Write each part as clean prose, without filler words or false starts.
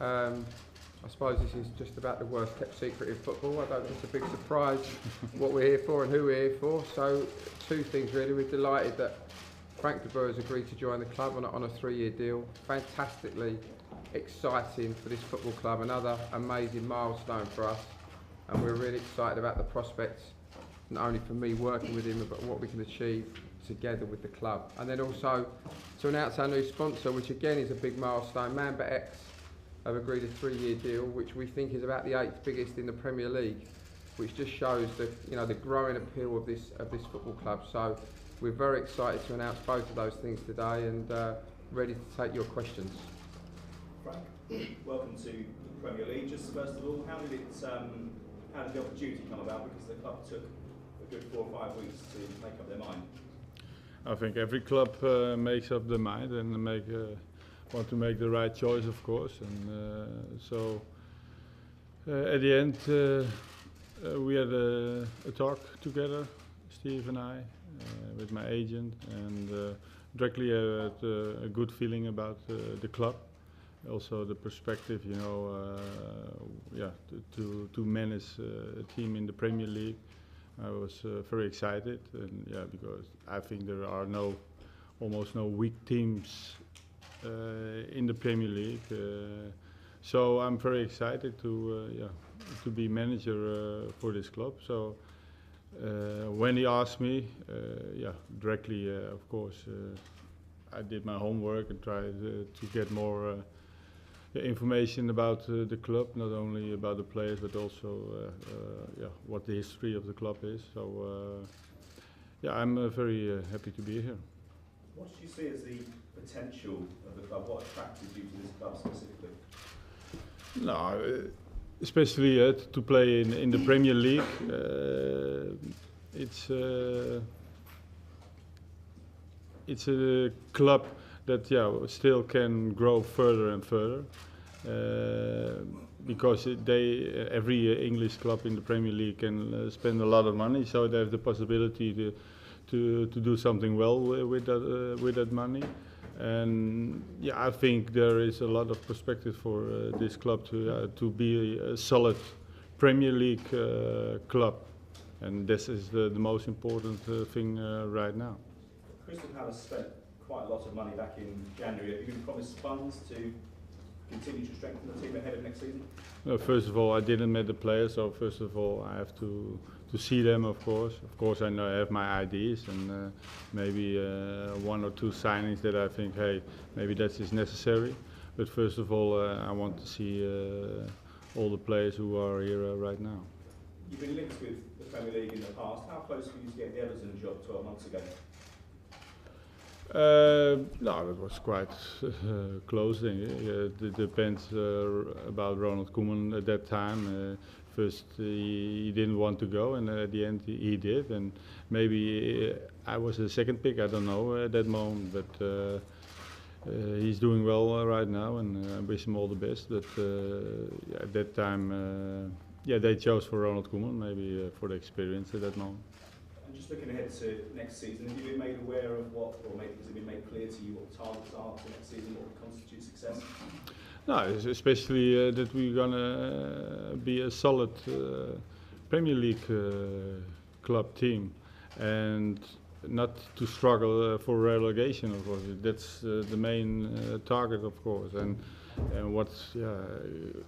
I suppose this is just about the worst kept secret in football. I don't think it's a big surprise what we're here for and who we're here for. So two things really. We're delighted that Frank de Boer has agreed to join the club on a 3-year deal. Fantastically exciting for this football club. Another amazing milestone for us. And we're really excited about the prospects, not only for me working with him, but what we can achieve together with the club. And then also to announce our new sponsor, which again is a big milestone. ManBetX have agreed a 3-year deal, which we think is about the 8th biggest in the Premier League, which just shows the growing appeal of this football club. So we're very excited to announce both of those things today, and ready to take your questions. Frank, welcome to the Premier League. Just first of all, how did the opportunity come about? Because the club took a good 4 or 5 weeks to make up their mind. I think every club makes up their mind and want to make the right choice, of course. And so at the end, we had a talk together, Steve and I, with my agent, and directly had a good feeling about the club. Also the perspective, to manage a team in the Premier League. I was very excited, and because I think there are almost no weak teams in the Premier League. So I'm very excited to be manager for this club. So when he asked me, directly, of course, I did my homework and tried to get more information about the club, not only about the players, but also what the history of the club is. So I'm very happy to be here. What did you see as the potential of the club? What attracted you to this club specifically? No, especially to play in the Premier League. It's a club that still can grow further and further, because every English club in the Premier League can spend a lot of money, so they have the possibility to do something well with that money. And I think there is a lot of perspective for this club to be a solid Premier League club, and this is the most important thing right now. Crystal Palace spent quite a lot of money back in January. Have you been promised funds to continue to strengthen the team ahead of next season? First of all, I didn't meet the players, so first of all I have to see them, of course. Of course I know I have my ideas, and maybe 1 or 2 signings that I think, hey, maybe that is necessary. But first of all, I want to see all the players who are here right now. You've been linked with the Premier League in the past. How close were you to getting the Everton job 12 months ago? No, it was quite close. It depends about Ronald Koeman at that time. First he didn't want to go, and at the end he did. And maybe I was the second pick, I don't know at that moment. But he's doing well right now, and I wish him all the best. But at that time, they chose for Ronald Koeman, maybe for the experience at that moment. Just looking ahead to next season, have you been made aware of has it been made clear to you what targets are for next season, what would constitute success? No, especially that we're gonna be a solid Premier League club team, and not to struggle for relegation, of course. That's the main target, of course. And what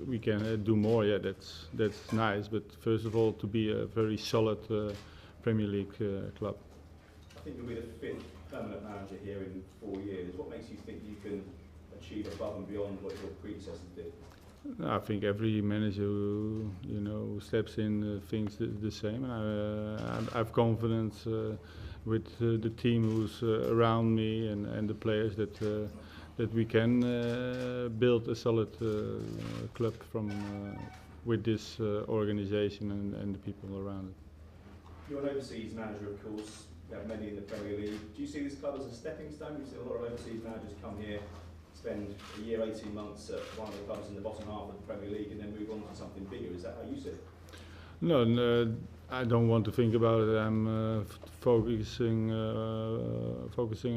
we can do more, that's nice. But first of all, to be a very solid Premier League club. I think you'll be the 5th permanent manager here in 4 years. What makes you think you can achieve above and beyond what your predecessors did? I think every manager who steps in thinks the same, and I have confidence with the team who's around me and the players that we can build a solid club with this organisation and the people around it. You're an overseas manager, of course. You have many in the Premier League. Do you see this club as a stepping stone? We've seen a lot of overseas managers come here, spend a year, 18 months at one of the clubs in the bottom half of the Premier League, and then move on to something bigger. Is that how you see it? No, I don't want to think about it. I'm focusing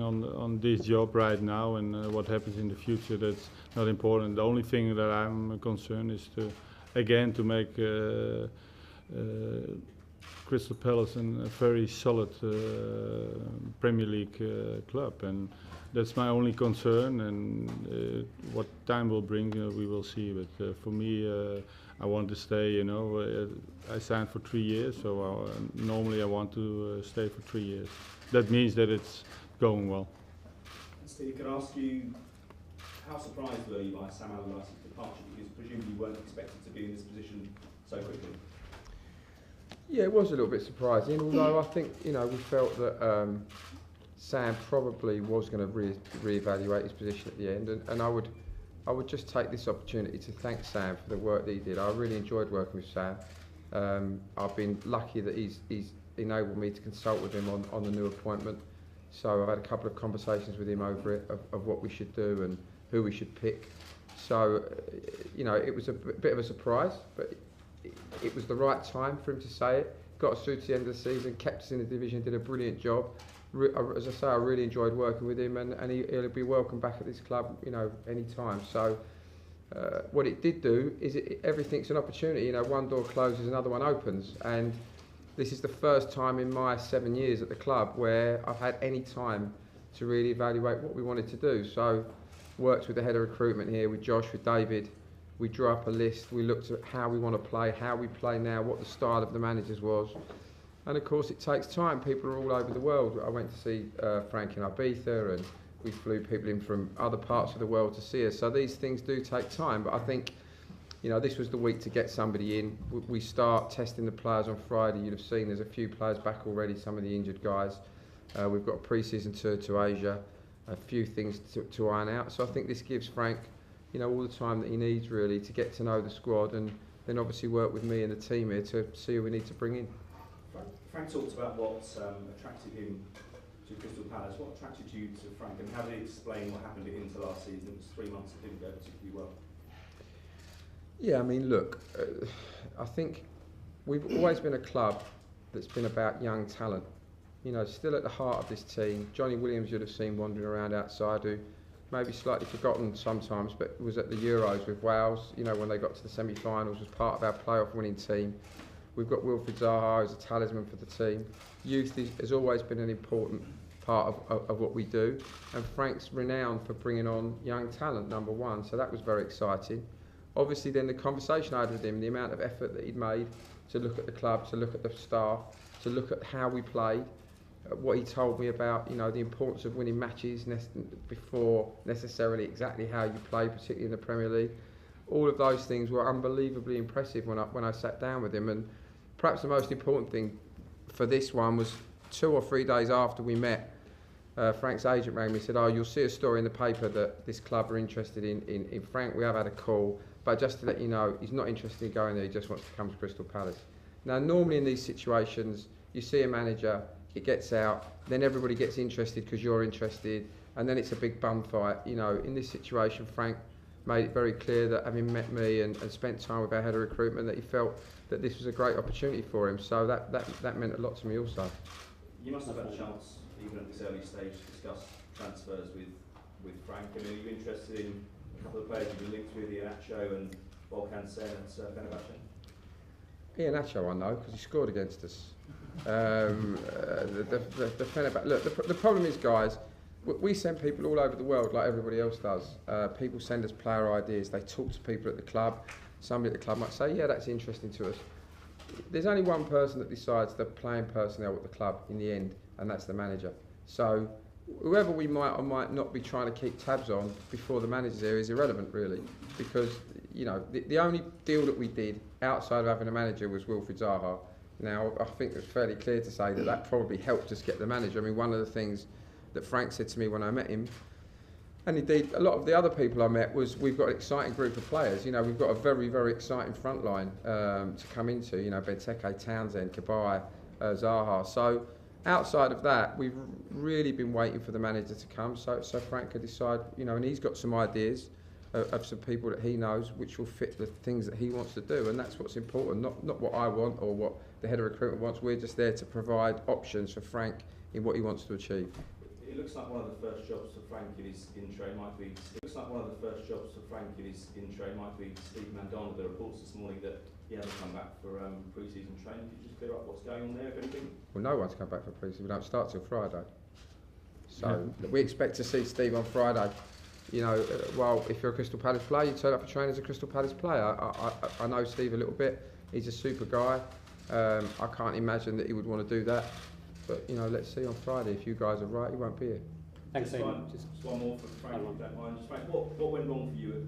on this job right now, and what happens in the future, that's not important. The only thing that I'm concerned is to make Crystal Palace a very solid Premier League club, and that's my only concern. And what time will bring, we will see. But for me, I want to stay. I signed for 3 years, so normally I want to stay for 3 years. That means that it's going well. Steve, can I ask you, how surprised were you by Sam Allardyce's departure? Because presumably you weren't expected to be in this position so quickly. Yeah, it was a little bit surprising, although I think, we felt that Sam probably was going to re-evaluate his position at the end, and I would just take this opportunity to thank Sam for the work that he did. I really enjoyed working with Sam. I've been lucky that he's enabled me to consult with him on the new appointment. So I've had a couple of conversations with him over it of what we should do and who we should pick. So, it was a bit of a surprise, but it was the right time for him to say it. Got us through to the end of the season, kept us in the division, did a brilliant job. As I say, I really enjoyed working with him, and he'll be welcome back at this club, any time. So what it did do is everything's an opportunity. One door closes, another one opens, and this is the first time in my 7 years at the club where I've had any time to really evaluate what we wanted to do. So worked with the head of recruitment here, with Josh, with David. We drew up a list, we looked at how we want to play, how we play now, what the style of the managers was. And of course it takes time, people are all over the world. I went to see Frank in Ibiza, and we flew people in from other parts of the world to see us. So these things do take time, but I think, this was the week to get somebody in. We start testing the players on Friday. You'd have seen there's a few players back already, some of the injured guys. We've got a pre-season tour to Asia, a few things to iron out. So I think this gives Frank all the time that he needs really to get to know the squad, and then obviously work with me and the team here to see who we need to bring in. Frank talked about what attracted him to Crystal Palace. What attracted you to Frank, and how did he explain what happened at Inter last season? It was 3 months that didn't go particularly well. Yeah, I mean, look, I think we've always been a club that's been about young talent. Still at the heart of this team. Johnny Williams you'd have seen wandering around outside, who maybe slightly forgotten sometimes, but was at the Euros with Wales, when they got to the semi-finals, was part of our playoff winning team. We've got Wilfried Zaha as a talisman for the team. Youth has always been an important part of what we do, and Frank's renowned for bringing on young talent, number one, so that was very exciting. Obviously then the conversation I had with him, the amount of effort that he'd made to look at the club, to look at the staff, to look at how we played, what he told me about, the importance of winning matches before necessarily exactly how you play, particularly in the Premier League. All of those things were unbelievably impressive when I sat down with him. And perhaps the most important thing for this one was 2 or 3 days after we met, Frank's agent rang me and said, you'll see a story in the paper that this club are interested in Frank. We have had a call, but just to let you know, he's not interested in going there, he just wants to come to Crystal Palace. Now, normally in these situations, you see a manager, it gets out, then everybody gets interested because you're interested, and then it's a big bum fight. In this situation, Frank made it very clear that, having met me and spent time with our head of recruitment, that he felt that this was a great opportunity for him. So that meant a lot to me also. You must have had a chance, even at this early stage, to discuss transfers with Frank. Are you interested in a couple of players you've been linked with, Iheanacho and Volkan Sen at Fenerbahce? Iheanacho I know, because he scored against us. The Fenerbahce. Look, the problem is, guys, we send people all over the world like everybody else does. People send us player ideas. They talk to people at the club. Somebody at the club might say, yeah, that's interesting to us. There's only one person that decides the playing personnel at the club in the end, and that's the manager. So whoever we might or might not be trying to keep tabs on before the manager's here is irrelevant, really, because the only deal that we did outside of having a manager was Wilfried Zaha. Now, I think it's fairly clear to say that probably helped us get the manager. I mean, one of the things that Frank said to me when I met him, and indeed a lot of the other people I met, was we've got an exciting group of players. We've got a very, very exciting front line to come into. Benteke, Townsend, Cabaye, Zaha. So outside of that, we've really been waiting for the manager to come. So Frank could decide, and he's got some ideas. of some people that he knows, which will fit the things that he wants to do, and that's what's important. Not what I want or what the head of recruitment wants. We're just there to provide options for Frank in what he wants to achieve. It looks like one of the first jobs for Frank in his intro might be. Steve Mandanda. The reports this morning that he hasn't come back for pre-season training. Could you just clear up what's going on there, if anything? Well, no one's come back for pre-season. We don't start till Friday, so we expect to see Steve on Friday. You know, well, if you're a Crystal Palace player, you turn up for training as a Crystal Palace player. I know Steve a little bit. He's a super guy. I can't imagine that he would want to do that. But, you know, let's see on Friday. If you guys are right, he won't be here. Thanks, just David. just one more for Frank, if you don't mind. Just Frank, what went wrong for you at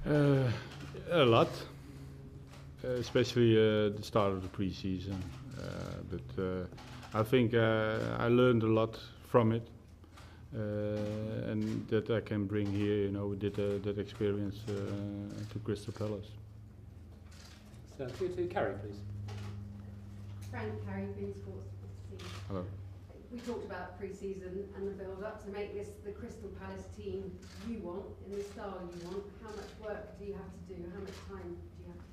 Inter? A lot, especially the start of the pre-season. But I think I learned a lot from it. And that I can bring here, you know, we did that experience to Crystal Palace. So, to Carrie, please. Frank, Carrie, beIN Sports. Hello. We talked about pre-season and the build-up to make this the Crystal Palace team you want, in the style you want. How much work do you have to do? How much time do you have to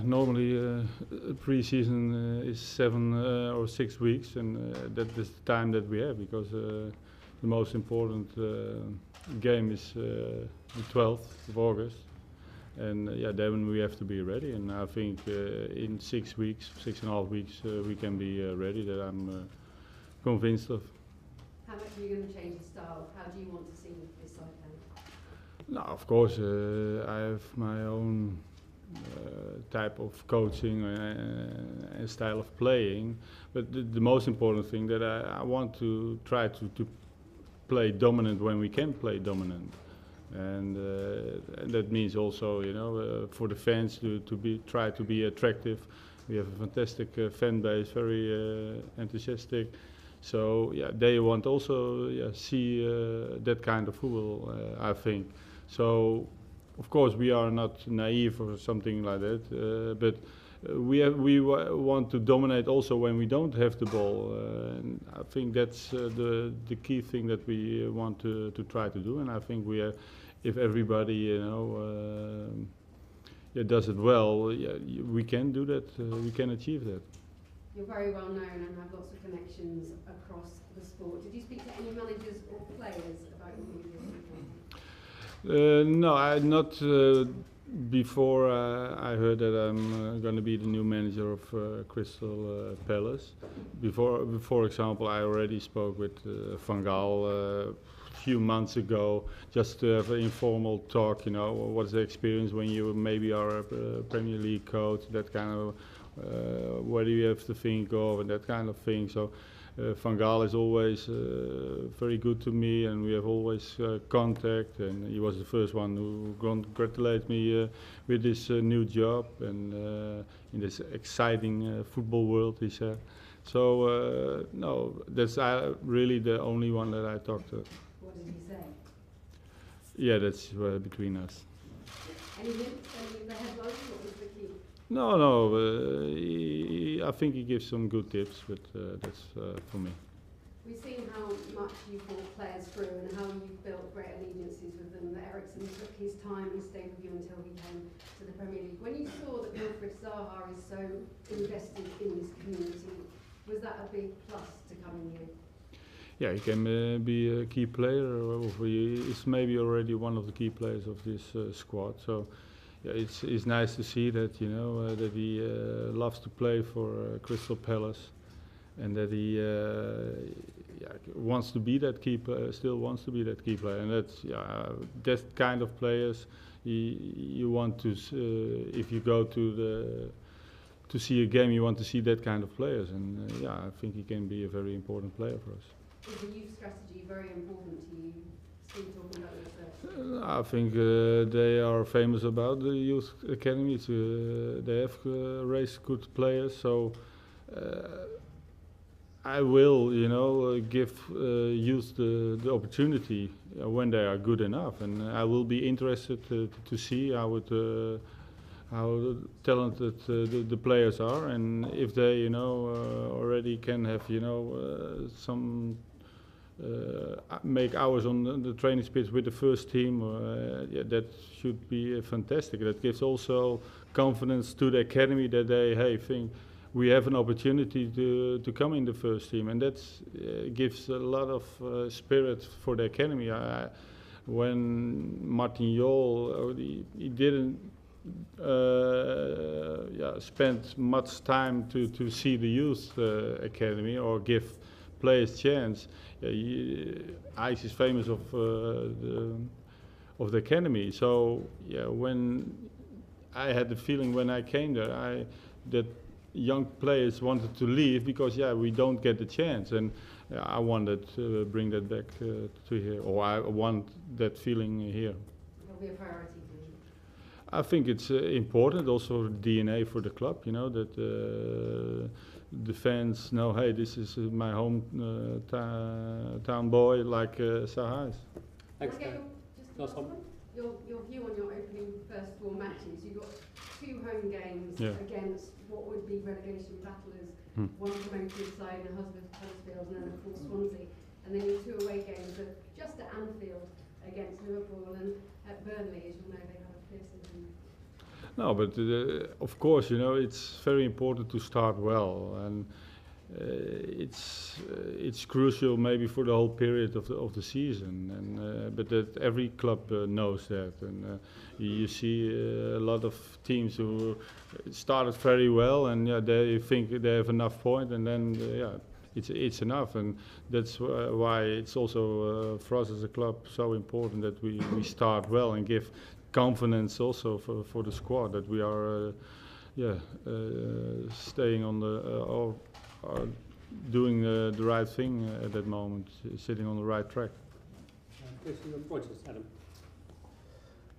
do? Normally pre-season is 7 or 6 weeks, and that is the time that we have, because the most important game is the 12th of August, and then we have to be ready. And I think in 6 weeks, 6.5 weeks, we can be ready. That I'm convinced of. How much are you going to change the style? How do you want to see this side play? No, of course, I have my own type of coaching and style of playing, but the most important thing that I want to try to play dominant when we can play dominant, and that means also, you know, for the fans to try to be attractive. We have a fantastic fan base, very enthusiastic. So they want also see that kind of football. I think so. Of course, we are not naive or something like that, but we want to dominate also when we don't have the ball. And I think that's the key thing that we want to try to do. And I think if everybody, you know, does it well, we can do that. We can achieve that. You're very well known and have lots of connections across the sport. Did you speak to any managers or players about your move this weekend? No, I not before I heard that I'm going to be the new manager of Crystal Palace. Before, for example, I already spoke with Van Gaal a few months ago, just to have an informal talk. You know, what's the experience when you maybe are a Premier League coach? That kind of what do you have to think of, and that kind of thing. So. Van Gaal is always very good to me, and we have always contact, and he was the first one who congratulated me with this new job and in this exciting football world, he said. So no, that's really the only one that I talked to. What did he say? Yeah, that's between us. Any hints? Any of the headlines? What was the key? No, I think he gives some good tips, but that's for me. We've seen how much you've brought players through and how you've built great allegiances with them. That Eriksson took his time and stayed with you until he came to the Premier League. When you saw that Wilfried Zaha is so invested in this community, was that a big plus to coming here? Yeah, he can be a key player, or he is maybe already one of the key players of this squad. So. Yeah, it's nice to see that, you know, that he loves to play for Crystal Palace, and that he wants to be that key player, still wants to be that key player, and that's that kind of players you want to if you go to see a game, you want to see that kind of players, and I think he can be a very important player for us. Is the youth strategy very important to you? Still talking about this. I think they are famous about the youth academies. They have raised good players, so I will, you know, give youth the opportunity when they are good enough, and I will be interested to see how talented the players are, and if they, you know, already can have, you know, some make hours on the training pitch with the first team. Yeah, that should be fantastic. That gives also confidence to the academy that they think we have an opportunity to come in the first team, and that gives a lot of spirit for the academy. When Martin Jol, he didn't spend much time to see the youth academy or give players chance. Ajax is famous of the academy. So when I had the feeling when I came there, that young players wanted to leave because we don't get the chance, and I wanted to bring that back to here, or I want that feeling here. It'll be a priority for you. I think it's important, also DNA for the club. You know that the fans know, hey, this is my home town boy, like Sahais. Thanks, Can I Gary. get Last one. your view on your opening first 4 matches? You've got 2 home games against what would be relegation battlers, one promoted side in Huddersfield and then of course Swansea, and then your 2 away games are just at Anfield against Liverpool and at Burnley. As you know, they have a fierce season. No, but of course, you know, it's very important to start well, and it's crucial maybe for the whole period of the season, and but that every club knows that, and you see a lot of teams who started very well, and they think they have enough point, and then it's enough, and that's why it's also for us as a club so important that we start well and give confidence also for the squad that we are staying on the are doing the right thing at that moment, sitting on the right track. Reuters, Adam.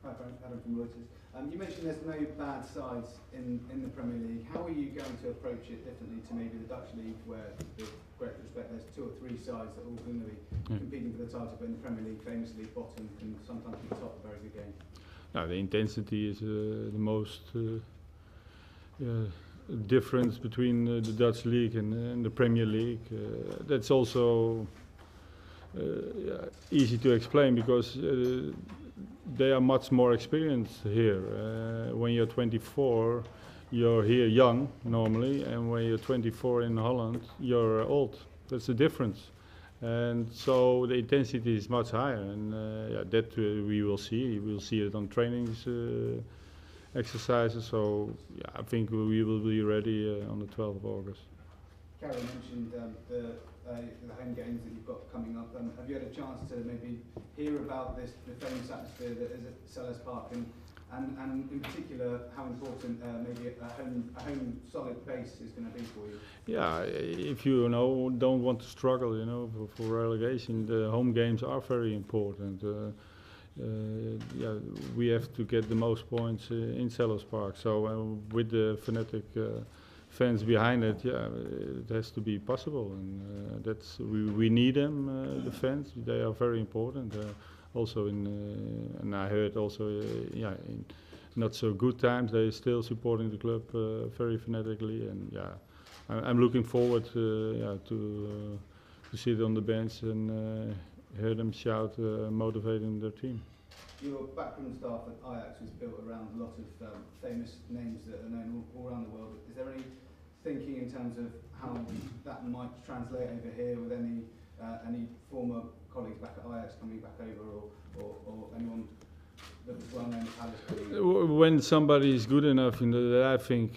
Hi, Frank. Adam from Reuters. You mentioned there's no bad sides in the Premier League. How are you going to approach it differently to maybe the Dutch League, where, with great respect, there's 2 or 3 sides that are all going to be competing for the title, but in the Premier League, famously, bottom can sometimes be top, a very good game. Now, the intensity is the most difference between the Dutch League and the Premier League. That's also easy to explain because they are much more experienced here. When you're 24, you're here young normally, and when you're 24 in Holland, you're old. That's the difference. And so the intensity is much higher, and that we will see. We'll see it on trainings, exercises. So I think we will be ready on the 12th of August. Gary mentioned the home games that you've got coming up. Have you had a chance to maybe hear about the famous atmosphere that is at Selhurst Park, and in particular how important maybe a home solid base is going to be for you? Yeah, if you don't want to struggle, for relegation, the home games are very important. We have to get the most points in Selhurst Park. So with the fanatic fans behind it, it has to be possible, and that's we need them. The fans, they are very important. Also and I heard also in not so good times they are still supporting the club very fanatically, and I'm looking forward to sit on the bench and hear them shout, motivating their team. Your backroom staff at Ajax was built around a lot of famous names that are known all around the world. Is there any thinking in terms of how that might translate over here with any former colleagues back at Ajax coming back over, or anyone that was well known at Palace? When somebody is good enough, that I think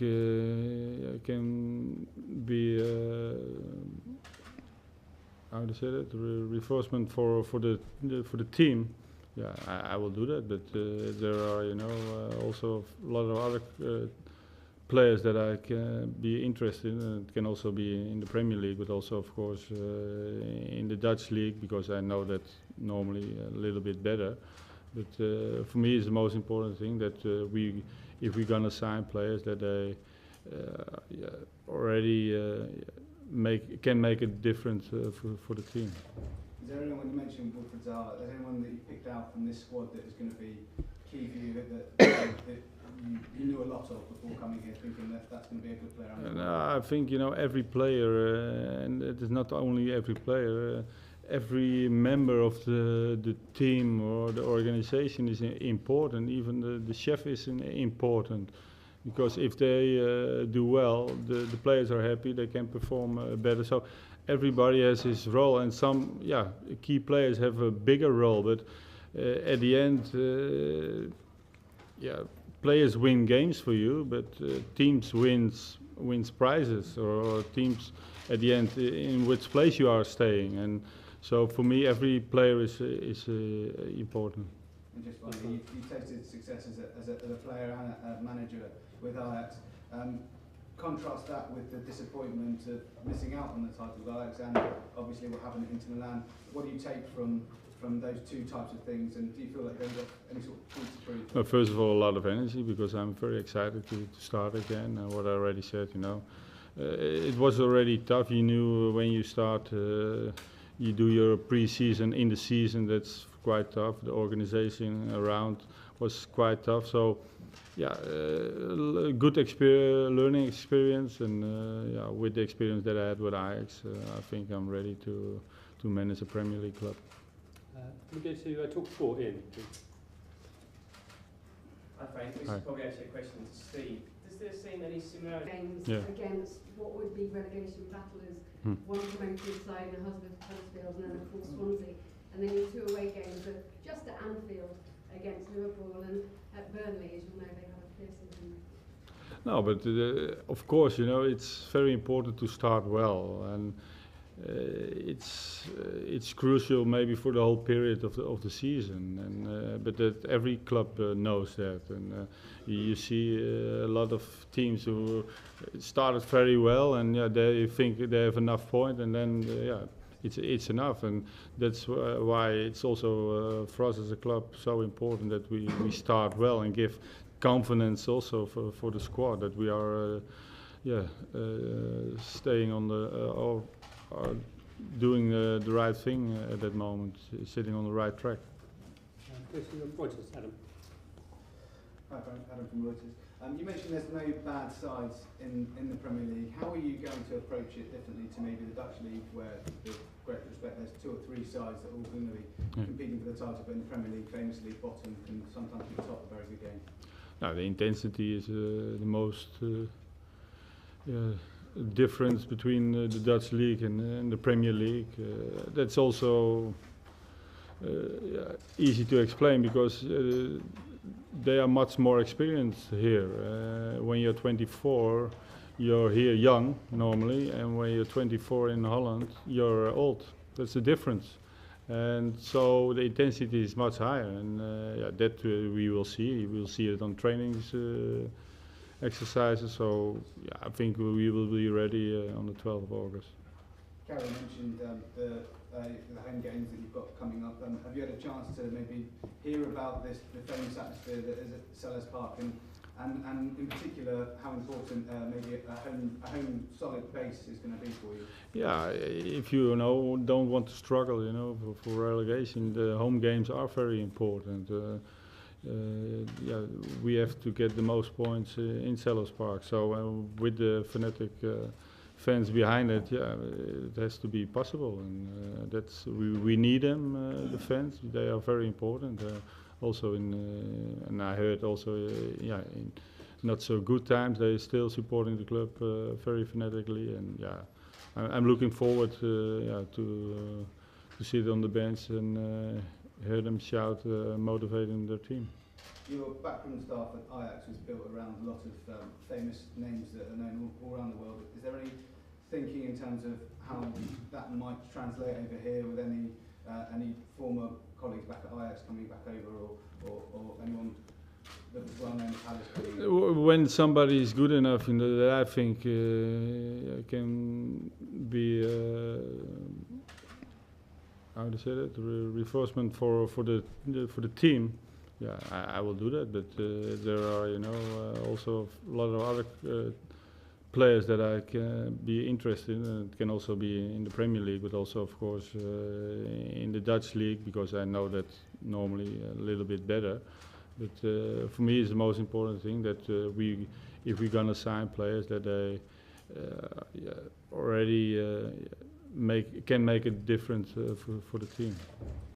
can be how to say that, reinforcement for the team. Yeah, I will do that, but there are also a lot of other players that I can be interested in. It can also be in the Premier League, but also of course in the Dutch League, because I know that normally a little bit better. But for me, it's the most important thing that if we're gonna sign players, that they already can make a difference for the team. Is there anyone, you mentioned Wilfried Zaha, is there anyone that you picked out from this squad that is going to be key for you, that you knew a lot of before coming here, thinking that that's going to be a good player? I think every player, and it is not only every player, every member of the team or the organization is important. Even the chef is important, because if they do well, the players are happy. They can perform better. So everybody has his role, and some key players have a bigger role. But at the end, players win games for you, but teams wins prizes, or teams at the end in which place you are staying. And so for me, every player is important. And just finally, you tasted success as a player and a manager with Ajax. Contrast that with the disappointment of missing out on the title with Ajax, and obviously what happened at Inter Milan. What do you take from those two types of things, and do you feel like you've got any sort of food to prove? Well, first of all, a lot of energy, because I'm very excited to start again. What I already said, it was already tough. You knew when you start, you do your pre-season in the season. That's quite tough. The organization around was quite tough. So, good learning experience, and with the experience that I had with Ajax, I think I'm ready to manage a Premier League club. Can we go to talk 4 in? Hi Frank, this is probably actually a question to Steve. Does there seem any similarity? Games against what would be relegation battlers, one promoted side in Huddersfield, and then of course Swansea, and then your 2 away games are just at Anfield against Liverpool and at Burnley, as you'll know, they have a fierce season. No, but of course, it's very important to start well, and it's crucial maybe for the whole period of the season, and but that every club knows that, and you see a lot of teams who started very well, and they think they have enough point, and then it's enough, and that's why it's also for us as a club so important that we start well and give confidence also for the squad, that we are staying on the are doing the right thing at that moment, sitting on the right track. Go to Reuters, Adam. Hi Frank, Adam from Reuters. You mentioned there's no bad sides in the Premier League. How are you going to approach it differently to maybe the Dutch League, where, with great respect, there's 2 or 3 sides that are all going to be competing for the title, but in the Premier League, famously, bottom can sometimes be top, a very good game? Now, the intensity is the most difference between the Dutch League and the Premier League. That's also easy to explain, because they are much more experienced here. When you're 24, you're here young normally, and when you're 24 in Holland, you're old. That's the difference. And so the intensity is much higher, and that we will see. We'll see it on trainings, exercises. So I think we will be ready on the 12th of August. Carol mentioned the home games that you've got coming up. Have you had a chance to maybe hear about the famous atmosphere that is at Sellers Park, and in particular how important maybe a home solid base is going to be for you? Yeah, if you don't want to struggle, for relegation, the home games are very important. We have to get the most points in Sellers Park. So with the fanatic fans behind it, it has to be possible, and that's we need them. The fans, they are very important. Also and I heard also in not so good times they're still supporting the club very fanatically, and I'm looking forward to sit on the bench and hear them shout, motivating their team. Your backroom staff at Ajax was built around a lot of famous names that are known all around the world. Is there any thinking in terms of how that might translate over here, with any former colleagues back at Ajax coming back over, or anyone that was well known at Palace? When somebody is good enough, that I think can be how to say that, reinforcement for the team. Yeah, I will do that, but there are also a lot of other players that I can be interested in. And it can also be in the Premier League, but also of course in the Dutch League, because I know that normally a little bit better. But for me, it's the most important thing that if we're gonna sign players, that they already can make a difference for the team.